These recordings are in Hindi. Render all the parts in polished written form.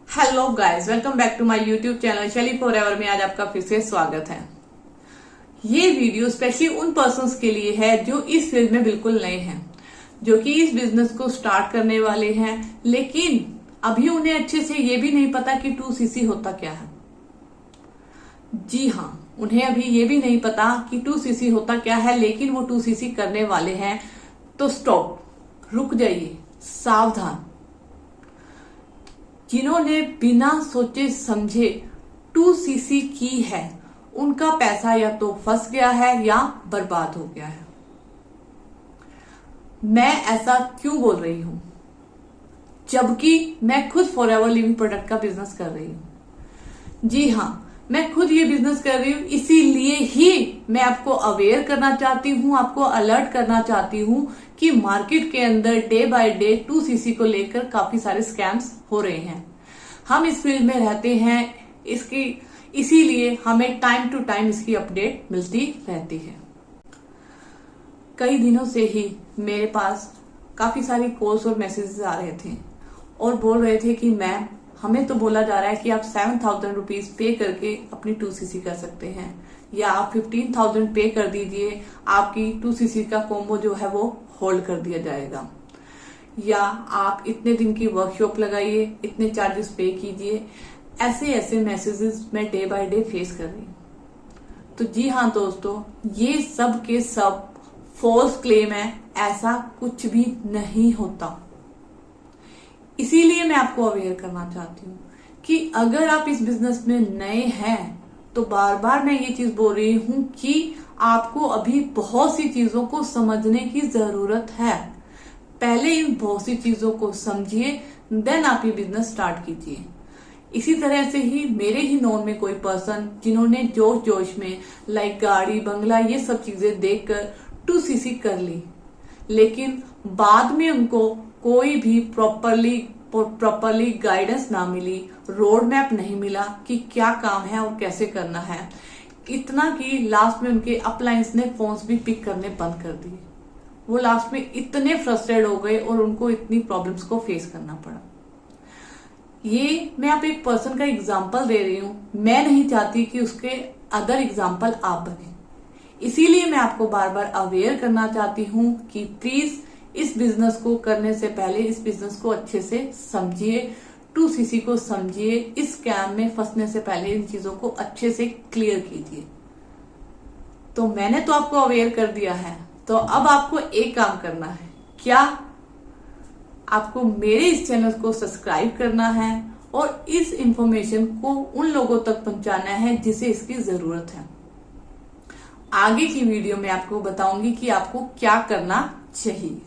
Hello guys, welcome back to my YouTube channel Shaily forever में आज आपका फिर से स्वागत है। ये वीडियो स्पेशली उन पर्सन्स के लिए है जो इस फील्ड में बिल्कुल नए हैं, जो कि इस बिजनेस को स्टार्ट करने वाले हैं, लेकिन अभी उन्हें अच्छे से ये भी नहीं पता कि 2cc होता क्या है। जी हाँ, उन्हें अभी ये भी नहीं पता कि 2cc होता क्या है, लेकिन वो 2cc करने वाले हैं। तो स्टॉप, रुक जाइए, सावधान। जिन्होंने बिना सोचे समझे 2cc की है, उनका पैसा या तो फंस गया है या बर्बाद हो गया है। मैं ऐसा क्यों बोल रही हूं, जबकि मैं खुद फॉरएवर लिविंग प्रोडक्ट का बिजनेस कर रही हूं। जी हाँ, मैं खुद ये बिजनेस कर रही हूँ, इसीलिए ही मैं आपको अवेयर करना चाहती हूँ, आपको अलर्ट करना चाहती हूँ कि मार्केट के अंदर डे बाय डे 2cc को लेकर काफी सारे स्कैम्स हो रहे हैं। हम इस फील्ड में रहते हैं, इसीलिए हमें टाइम टू टाइम इसकी अपडेट मिलती रहती है। कई दिनों से ही मेरे पास काफी सारी कॉल्स और मैसेजेस आ रहे थे और बोल रहे थे कि मैम, हमें तो बोला जा रहा है कि आप 7,000 रुपीज पे करके अपनी 2cc कर सकते हैं, या आप 15,000 पे कर दीजिए, आपकी 2cc का कॉम्बो जो है वो होल्ड कर दिया जाएगा, या आप इतने दिन की वर्कशॉप लगाइए, इतने चार्जेस पे कीजिए। ऐसे ऐसे मैसेजेस मैं डे बाय डे फेस कर रही हूँ। तो जी हाँ दोस्तों, ये सब के सब फॉल्स क्लेम है, ऐसा कुछ भी नहीं होता। इसीलिए मैं आपको अवेयर करना चाहती हूँ कि अगर आप इस बिजनेस में नए हैं तो बार बार मैं ये चीज बोल रही हूँ कि आपको अभी बहुत सी चीजों को समझने की जरूरत है। पहले इन बहुत सी चीजों को समझिए, देन आप ये बिजनेस स्टार्ट कीजिए। इसी तरह से ही मेरे ही नॉन में कोई पर्सन जिन्होंने जोश जोश में लाइक गाड़ी बंगला ये सब चीजें देखकर 2cc कर ली, लेकिन बाद में उनको कोई भी प्रॉपरली गाइडेंस ना मिली, रोड मैप नहीं मिला कि क्या काम है और कैसे करना है। इतना कि लास्ट में उनके अपलाइंस ने फोन्स भी पिक करने बंद कर दिए। वो लास्ट में इतने फ्रस्ट्रेट हो गए और उनको इतनी प्रॉब्लम्स को फेस करना पड़ा। ये मैं आप एक पर्सन का एग्जाम्पल दे रही हूं, मैं नहीं चाहती कि उसके अदर एग्जाम्पल आप बने। इसीलिए मैं आपको बार बार अवेयर करना चाहती हूँ कि प्लीज इस बिजनेस को करने से पहले इस बिजनेस को अच्छे से समझिए, 2cc को समझिए, इस स्कैम में फंसने से पहले इन चीजों को अच्छे से क्लियर कीजिए। तो मैंने तो आपको अवेयर कर दिया है, तो अब आपको एक काम करना है। क्या? आपको मेरे इस चैनल को सब्सक्राइब करना है और इस इंफॉर्मेशन को उन लोगों तक पहुंचाना है जिसे इसकी जरूरत है। आगे की वीडियो में आपको बताऊंगी कि आपको क्या करना चाहिए।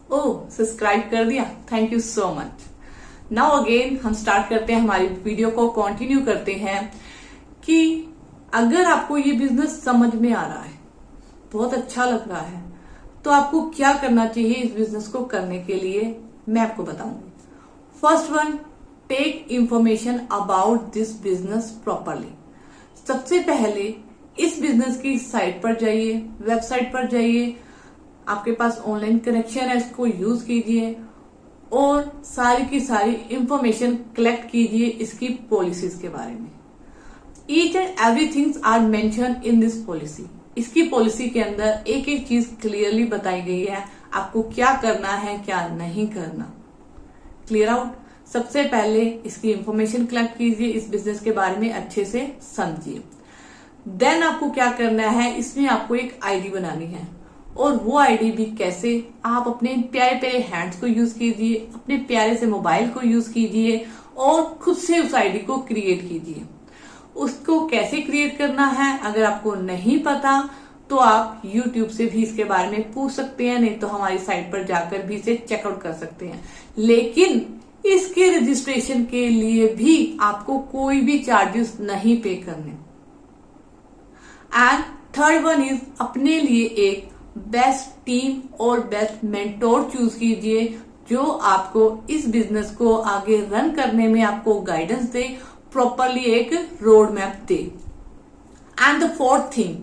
ओह, सब्सक्राइब कर दिया, thank you so much. Now again हम स्टार्ट करते हैं, हमारी वीडियो को कंटिन्यू करते हैं कि अगर आपको ये बिजनेस समझ में आ रहा है, बहुत अच्छा लग रहा है, तो आपको क्या करना चाहिए इस बिजनेस को करने के लिए, मैं आपको बताऊंगी। First one, take information about this business properly. सबसे पहले इस बिजनेस की साइट पर जाइए, वेबसाइट पर जाइए, आपके पास ऑनलाइन कनेक्शन है, इसको यूज कीजिए और सारी की सारी इंफॉर्मेशन कलेक्ट कीजिए इसकी पॉलिसीज के बारे में। Each and everythings are mention in this policy. इसकी पॉलिसी के अंदर एक एक चीज क्लियरली बताई गई है, आपको क्या करना है, क्या नहीं करना। Clear out. सबसे पहले इसकी इंफॉर्मेशन कलेक्ट कीजिए, इस बिजनेस के बारे में अच्छे से समझिए। देन आपको क्या करना है, इसमें आपको एक आईडी बनानी है, और वो आईडी भी कैसे, आप अपने प्यारे प्यारे हैंड्स को यूज कीजिए, अपने प्यारे से मोबाइल को यूज कीजिए और खुद से उस आईडी को क्रिएट कीजिए। उसको कैसे क्रिएट करना है अगर आपको नहीं पता तो आप YouTube से भी इसके बारे में पूछ सकते हैं, नहीं तो हमारी साइट पर जाकर भी इसे चेकआउट कर सकते हैं। लेकिन इसके रजिस्ट्रेशन के लिए भी आपको कोई भी चार्जेस नहीं पे करने। एंड थर्ड वन इज, अपने लिए एक बेस्ट टीम और बेस्ट मेंटोर चूज कीजिए जो आपको इस बिजनेस को आगे रन करने में आपको गाइडेंस दे, प्रॉपरली एक road map they. And the fourth thing,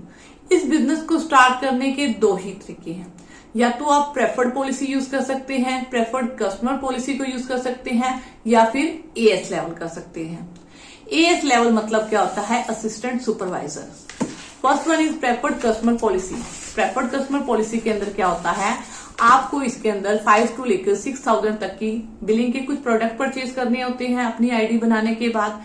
इस बिजनेस को स्टार्ट करने के दो ही तरीके हैं। या तो आप प्रेफर्ड पॉलिसी यूज कर सकते हैं, प्रेफर्ड कस्टमर पॉलिसी को यूज कर सकते हैं, या फिर एएस लेवल कर सकते हैं। एएस लेवल मतलब क्या होता है? Assistant supervisor. First one is preferred customer policy. Preferred customer policy के अंदर क्या होता है, आपको इसके अंदर 5 to लेकर 6,000 तक की बिलिंग के कुछ प्रोडक्ट परचेज करने होते हैं अपनी आईडी बनाने के बाद।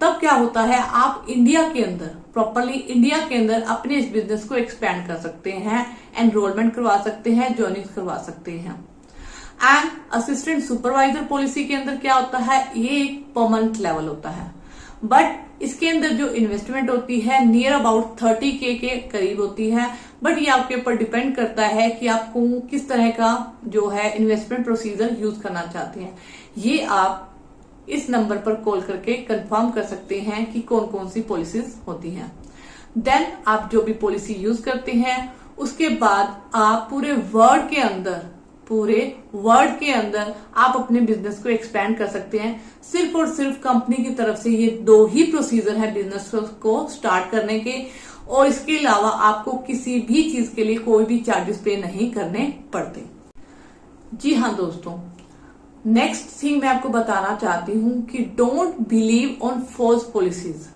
तब क्या होता है, आप इंडिया के अंदर, प्रॉपरली इंडिया के अंदर अपने इस बिजनेस को एक्सपैंड कर सकते हैं, एनरोलमेंट करवा सकते हैं, ज्वाइनिंग करवा सकते हैं। एंड असिस्टेंट सुपरवाइजर पॉलिसी के अंदर क्या होता है, ये एक परमानेंट लेवल होता है, बट इसके अंदर जो इन्वेस्टमेंट होती है नियर अबाउट 30K के करीब होती है। बट ये आपके ऊपर डिपेंड करता है कि आपको किस तरह का जो है इन्वेस्टमेंट प्रोसीजर यूज करना चाहते हैं। ये आप इस नंबर पर कॉल करके कंफर्म कर सकते हैं कि कौन कौन सी पॉलिसीज होती हैं। देन आप जो भी पॉलिसी यूज करते हैं उसके बाद आप पूरे वर्ल्ड के अंदर आप अपने बिजनेस को एक्सपैंड कर सकते हैं। सिर्फ और सिर्फ कंपनी की तरफ से ये 2 ही प्रोसीजर है बिजनेस को स्टार्ट करने के, और इसके अलावा आपको किसी भी चीज के लिए कोई भी चार्जेस पे नहीं करने पड़ते। जी हाँ दोस्तों, नेक्स्ट थिंग मैं आपको बताना चाहती हूँ कि don't believe on false policies.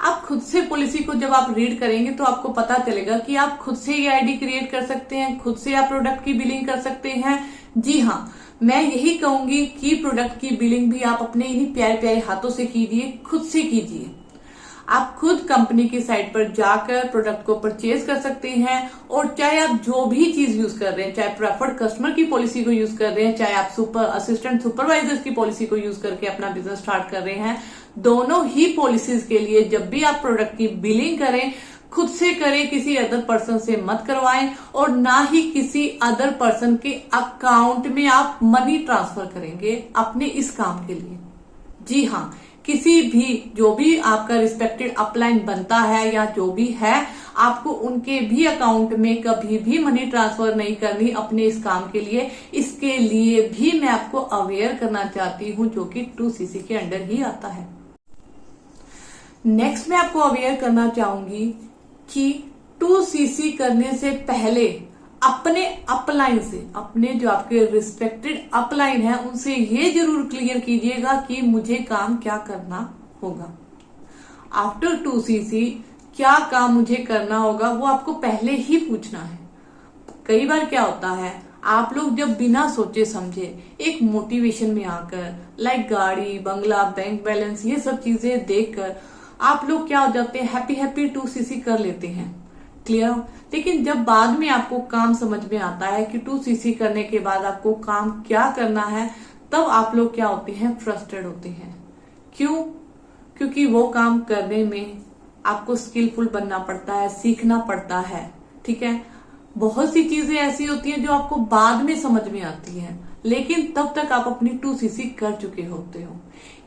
आप खुद से पॉलिसी को जब आप रीड करेंगे तो आपको पता चलेगा कि आप खुद से ये आईडी क्रिएट कर सकते हैं, खुद से आप प्रोडक्ट की बिलिंग कर सकते हैं। जी हाँ, मैं यही कहूंगी कि प्रोडक्ट की बिलिंग भी आप अपने इन्हीं प्यारे प्यारे हाथों से कीजिए, खुद से कीजिए। आप खुद कंपनी की साइट पर जाकर प्रोडक्ट को परचेज कर सकते हैं, और चाहे आप जो भी चीज यूज कर रहे हैं, चाहे प्रेफर्ड कस्टमर की पॉलिसी को यूज कर रहे हैं, चाहे आप असिस्टेंट सुपरवाइजर्स की पॉलिसी को यूज करके अपना बिजनेस स्टार्ट कर रहे हैं, दोनों ही पॉलिसीज के लिए जब भी आप प्रोडक्ट की बिलिंग करें, खुद से करें, किसी अदर पर्सन से मत करवाएं, और ना ही किसी अदर पर्सन के अकाउंट में आप मनी ट्रांसफर करेंगे अपने इस काम के लिए। जी हाँ, किसी भी जो भी आपका रिस्पेक्टेड अपलाइन बनता है या जो भी है, आपको उनके भी अकाउंट में कभी भी मनी ट्रांसफर नहीं करनी अपने इस काम के लिए। इसके लिए भी मैं आपको अवेयर करना चाहती हूँ, जो कि 2CC के अंडर ही आता है। नेक्स्ट मैं आपको अवेयर करना चाहूंगी कि 2CC करने से पहले अपने अपलाइन से, अपने जो आपके रिस्पेक्टेड अपलाइन है, उनसे ये जरूर क्लियर कीजिएगा कि मुझे काम क्या करना होगा। आफ्टर 2CC क्या काम मुझे करना होगा वो आपको पहले ही पूछना है। कई बार क्या होता है, आप लोग जब बिना सोचे समझे एक मोटिवेशन में आकर, लाइक गाड़ी, बंगला, बैंक बैलेंस, ये सब चीजें देखकर आप लोग क्या हो जाते हैं, हैप्पी 2CC कर लेते हैं। क्लियर? लेकिन जब बाद में आपको काम समझ में आता है कि 2CC करने के बाद आपको काम क्या करना है, तब आप लोग क्या होते हैं, फ्रस्ट्रेट होते हैं। क्यों? क्योंकि वो काम करने में आपको स्किलफुल बनना पड़ता है, सीखना पड़ता है। ठीक है, बहुत सी चीजें ऐसी होती हैं जो आपको बाद में समझ में आती हैं, लेकिन तब तक आप अपनी 2CC कर चुके होते हो।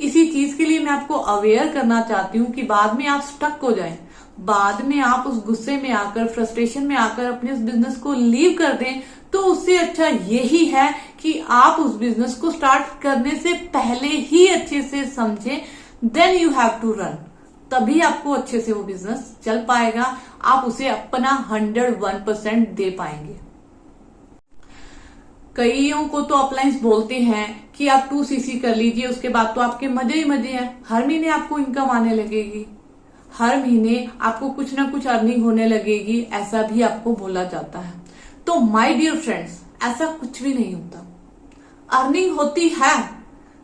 इसी चीज के लिए मैं आपको अवेयर करना चाहती हूँ कि बाद में आप स्टक हो जाएं, बाद में आप उस गुस्से में आकर, फ्रस्ट्रेशन में आकर अपने उस बिजनेस को लीव कर दें, तो उससे अच्छा यही है कि आप उस बिजनेस को स्टार्ट करने से पहले ही अच्छे से समझें, then you have to run. तभी आपको अच्छे से वो बिजनेस चल पाएगा, आप उसे अपना 101% दे पाएंगे। कईयों को तो अपलाइंस बोलते हैं कि आप 2CC कर लीजिए, उसके बाद तो आपके मजे ही मजे हैं, हर महीने आपको इनकम आने लगेगी, हर महीने आपको कुछ ना कुछ अर्निंग होने लगेगी, ऐसा भी आपको बोला जाता है। तो माय डियर फ्रेंड्स, ऐसा कुछ भी नहीं होता। अर्निंग होती है,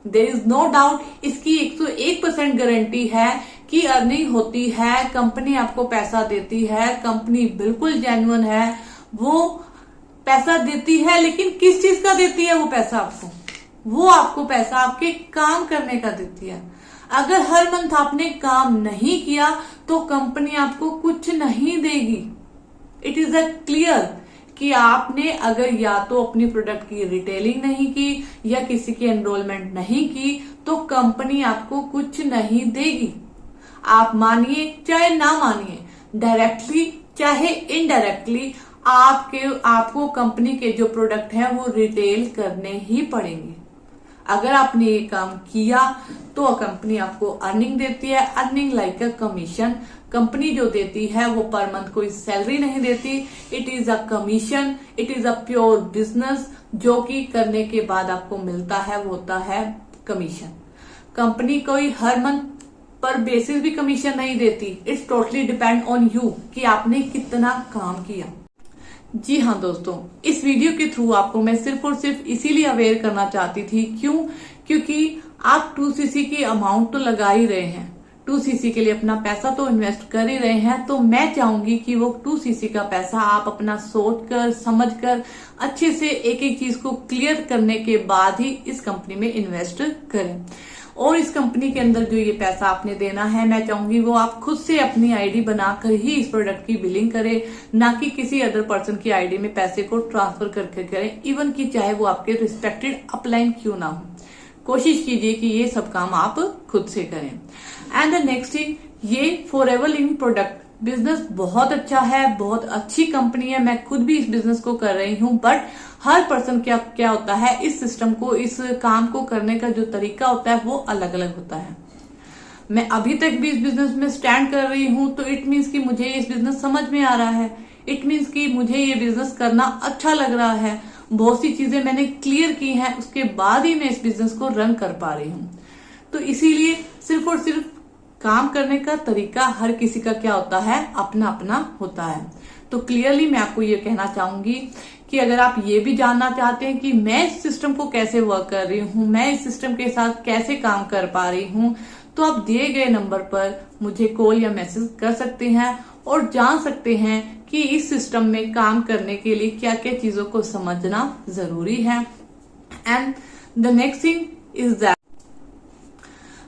देयर इज नो डाउट, इसकी 101% गारंटी है कि अर्निंग होती है। कंपनी आपको पैसा देती है, कंपनी बिल्कुल जेन्युइन है, वो पैसा देती है, लेकिन किस चीज का देती है वो पैसा आपको? वो आपको पैसा आपके काम करने का देती है। अगर हर मंथ आपने काम नहीं किया तो कंपनी आपको कुछ नहीं देगी। इट इज अ क्लियर कि आपने अगर या तो अपनी प्रोडक्ट की रिटेलिंग नहीं की या किसी की एनरोलमेंट नहीं की तो कंपनी आपको कुछ नहीं देगी। आप मानिए चाहे ना मानिए, डायरेक्टली चाहे इनडायरेक्टली, आपको कंपनी के जो प्रोडक्ट है वो रिटेल करने ही पड़ेंगे। अगर आपने ये काम किया तो कंपनी आपको अर्निंग देती है, earning like a commission. Company जो देती है वो पर मंथ कोई सैलरी नहीं देती, it is a commission, it is a pure business. जो कि करने के बाद आपको मिलता है वो होता है कमीशन। कंपनी कोई हर मंथ पर बेसिस भी कमीशन नहीं देती, it's totally depend on you कि आपने कितना काम किया। जी हाँ दोस्तों, इस वीडियो के थ्रू आपको मैं सिर्फ और सिर्फ इसीलिए अवेयर करना चाहती थी। क्योंकि आप 2cc की अमाउंट तो लगा ही रहे हैं, 2cc के लिए अपना पैसा तो इन्वेस्ट कर ही रहे हैं, तो मैं चाहूंगी कि वो 2cc का पैसा आप अपना सोच कर समझ कर अच्छे से एक एक चीज को क्लियर करने के बाद ही इस कंपनी में इन्वेस्ट करें। और इस कंपनी के अंदर जो ये पैसा आपने देना है, मैं चाहूंगी वो आप खुद से अपनी आईडी बनाकर ही इस प्रोडक्ट की बिलिंग करें, ना कि किसी अदर पर्सन की आईडी में पैसे को ट्रांसफर करके करें, इवन कि चाहे वो आपके रिस्पेक्टेड अपलाइन क्यों ना हो। कोशिश कीजिए कि ये सब काम आप खुद से करें। एंड द नेक्स्ट थिंग, ये फॉरएवर लिविंग प्रोडक्ट बिजनेस बहुत अच्छा है, बहुत अच्छी कंपनी है। मैं खुद भी इस बिजनेस को कर रही हूँ, बट हर पर्सन क्या होता है, इस सिस्टम को, इस काम को करने का जो तरीका होता है वो अलग अलग होता है। मैं अभी तक भी इस बिजनेस में स्टैंड कर रही हूँ, तो इट मीन्स कि मुझे इस बिजनेस समझ में आ रहा है, इट मीन्स कि मुझे ये बिजनेस करना अच्छा लग रहा है। बहुत सी चीजें मैंने क्लियर की हैं, उसके बाद ही मैं इस बिजनेस को रन कर पा रही हूँ। तो इसीलिए सिर्फ और सिर्फ काम करने का तरीका हर किसी का क्या होता है, अपना अपना होता है। तो क्लियरली मैं आपको ये कहना चाहूंगी कि अगर आप ये भी जानना चाहते हैं कि मैं इस सिस्टम को कैसे वर्क कर रही हूँ, मैं इस सिस्टम के साथ कैसे काम कर पा रही हूँ, तो आप दिए गए नंबर पर मुझे कॉल या मैसेज कर सकते हैं और जान सकते हैं कि इस सिस्टम में काम करने के लिए क्या क्या चीजों को समझना जरूरी है। And the next thing is that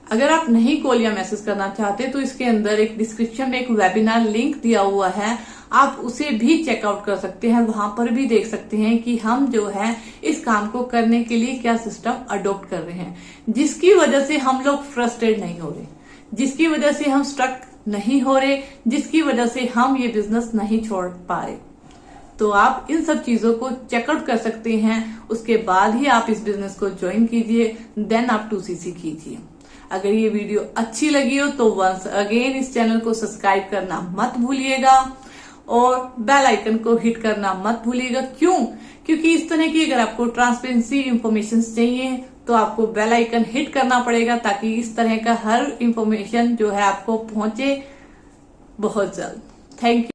अगर आप नहीं कॉल या मैसेज करना चाहते तो इसके अंदर एक डिस्क्रिप्शन में एक वेबिनार लिंक दिया हुआ है, आप उसे भी चेकआउट कर सकते हैं। वहां पर भी देख सकते हैं कि हम जो है इस काम को करने के लिए क्या सिस्टम अडॉप्ट कर रहे हैं, जिसकी वजह से हम लोग फ्रस्ट्रेट नहीं हो रहे, जिसकी वजह से हम स्ट्रक नहीं हो रहे, जिसकी वजह से हम ये बिजनेस नहीं छोड़ पा रहे। तो आप इन सब चीजों को चेकआउट कर सकते हैं, उसके बाद ही आप इस बिजनेस को ज्वाइन कीजिए, देन आप 2cc कीजिए। अगर ये वीडियो अच्छी लगी हो तो वंस अगेन इस चैनल को सब्सक्राइब करना मत भूलिएगा और बेल आइकन को हिट करना मत भूलिएगा। क्योंकि इस तरह की अगर आपको ट्रांसपेरेंसी इंफॉर्मेशन चाहिए तो आपको बेल आइकन हिट करना पड़ेगा, ताकि इस तरह का हर इंफॉर्मेशन जो है आपको पहुंचे बहुत जल्द। Thank you.